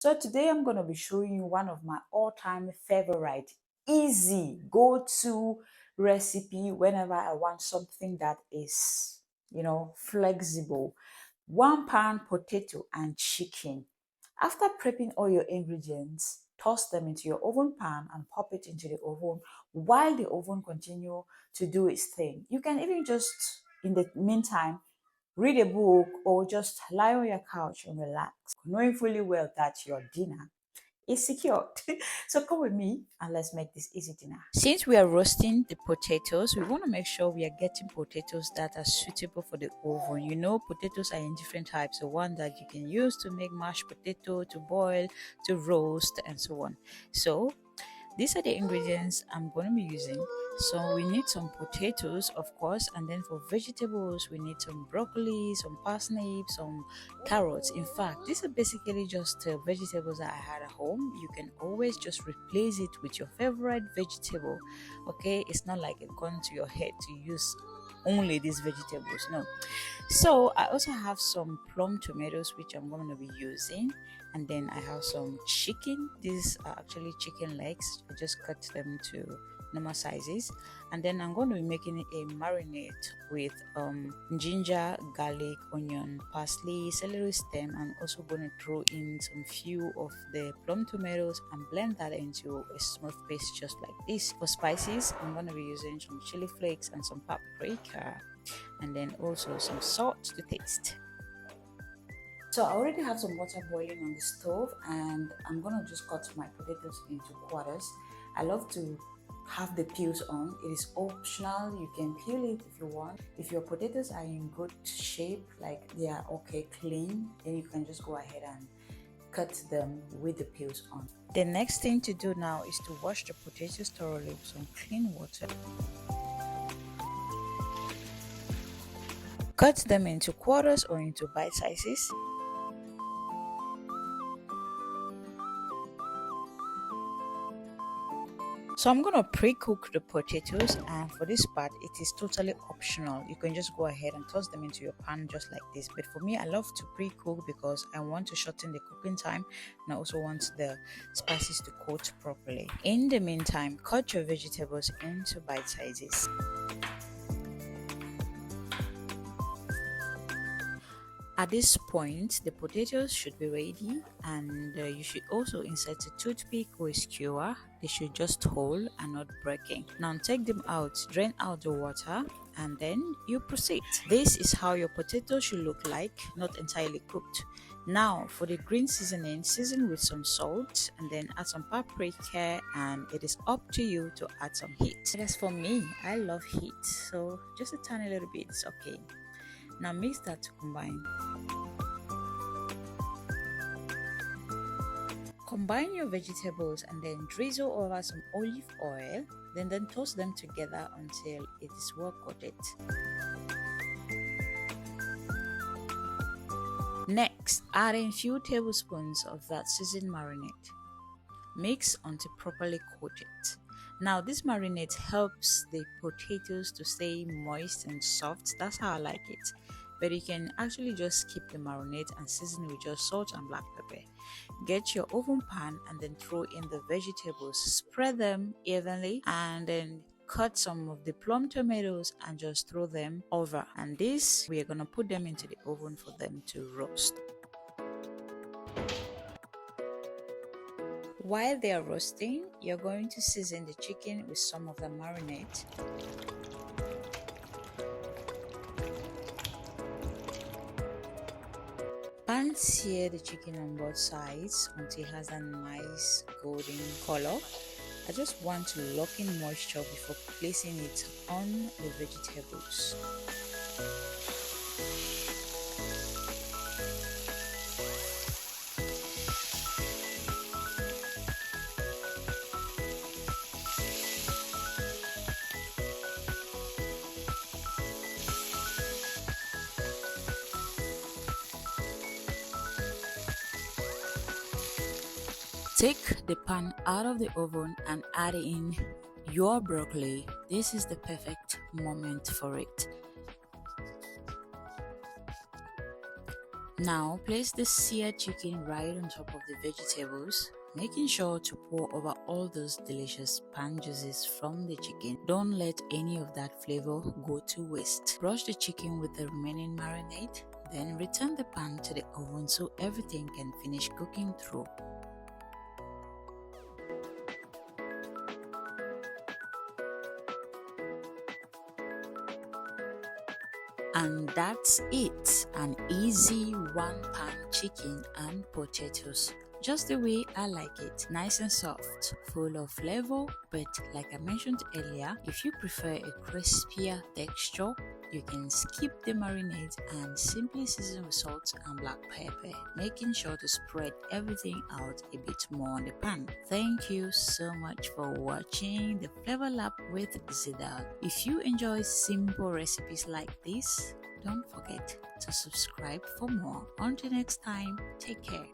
So today I'm going to be showing you one of my all-time favorite, easy go-to recipe whenever I want something that is, flexible. One pan potato and chicken. After prepping all your ingredients, toss them into your oven pan and pop it into the oven while the oven continue to do its thing. You can even just, in the meantime, read a book or just lie on your couch and relax, knowing fully well that your dinner is secured. So come with me and let's make this easy dinner. Since we are roasting the potatoes, we want to make sure we are getting potatoes that are suitable for the oven. You know, potatoes are in different types. The one that you can use to make mashed potato, to boil, to roast, and so on. So these are the ingredients I'm going to be using. So we need some potatoes, of course, and then for vegetables, we need some broccoli, some parsnip, some carrots. In fact, these are basically just vegetables that I had at home. You can always just replace it with your favorite vegetable. Okay, it's not like it gone to your head to use only these vegetables. No. So I also have some plum tomatoes which I'm going to be using, and then I have some chicken. These are actually chicken legs. I just cut them to normal sizes, and then I'm going to be making a marinade with ginger, garlic, onion, parsley, celery stem. I'm also going to throw in some few of the plum tomatoes and blend that into a smooth paste just like this. For spices, I'm going to be using some chili flakes and some paprika, and then also some salt to taste. So I already have some water boiling on the stove, and I'm gonna just cut my potatoes into quarters. I love to have the peels on. It is optional. You can peel it if you want. If your potatoes are in good shape, like they are okay clean, then you can just go ahead and cut them with the peels on. The next thing to do now is to wash the potatoes thoroughly with some clean water. Cut them into quarters or into bite sizes. So I'm gonna pre-cook the potatoes, and for this part it is totally optional. You can just go ahead and toss them into your pan just like this, but for me I love to pre-cook because I want to shorten the cooking time, and I also want the spices to coat properly. In the meantime, cut your vegetables into bite sizes. At this point, the potatoes should be ready, and you should also insert a toothpick or a skewer. They should just hold and not breaking. Now take them out, drain out the water, and then you proceed. This is how your potatoes should look like, not entirely cooked. Now for the green seasoning, season with some salt and then add some paprika, and it is up to you to add some heat. As for me, I love heat, so just a tiny little bit is okay. Now mix that to combine. Combine your vegetables and then drizzle over some olive oil, then toss them together until it is well coated. Next, add in few tablespoons of that seasoned marinade. Mix until properly coated. Now this marinade helps the potatoes to stay moist and soft. That's how I like it. But you can actually just skip the marinade and season with just salt and black pepper. Get your oven pan and then throw in the vegetables. Spread them evenly and then cut some of the plum tomatoes and just throw them over. And this, we are going to put them into the oven for them to roast. While they are roasting, you're going to season the chicken with some of the marinade. Pan sear the chicken on both sides until it has a nice golden color. I just want to lock in moisture before placing it on the vegetables. Take the pan out of the oven and add in your broccoli. This is the perfect moment for it. Now place the seared chicken right on top of the vegetables, making sure to pour over all those delicious pan juices from the chicken. Don't let any of that flavor go to waste. Brush the chicken with the remaining marinade, then return the pan to the oven so everything can finish cooking through. And that's it, an easy one-pan chicken and potatoes. Just the way I like it, nice and soft, full of flavor, but like I mentioned earlier, if you prefer a crispier texture, you can skip the marinade and simply season with salt and black pepper, making sure to spread everything out a bit more on the pan. Thank you so much for watching the Flavor Lab with Zidal. If you enjoy simple recipes like this, don't forget to subscribe for more. Until next time, take care.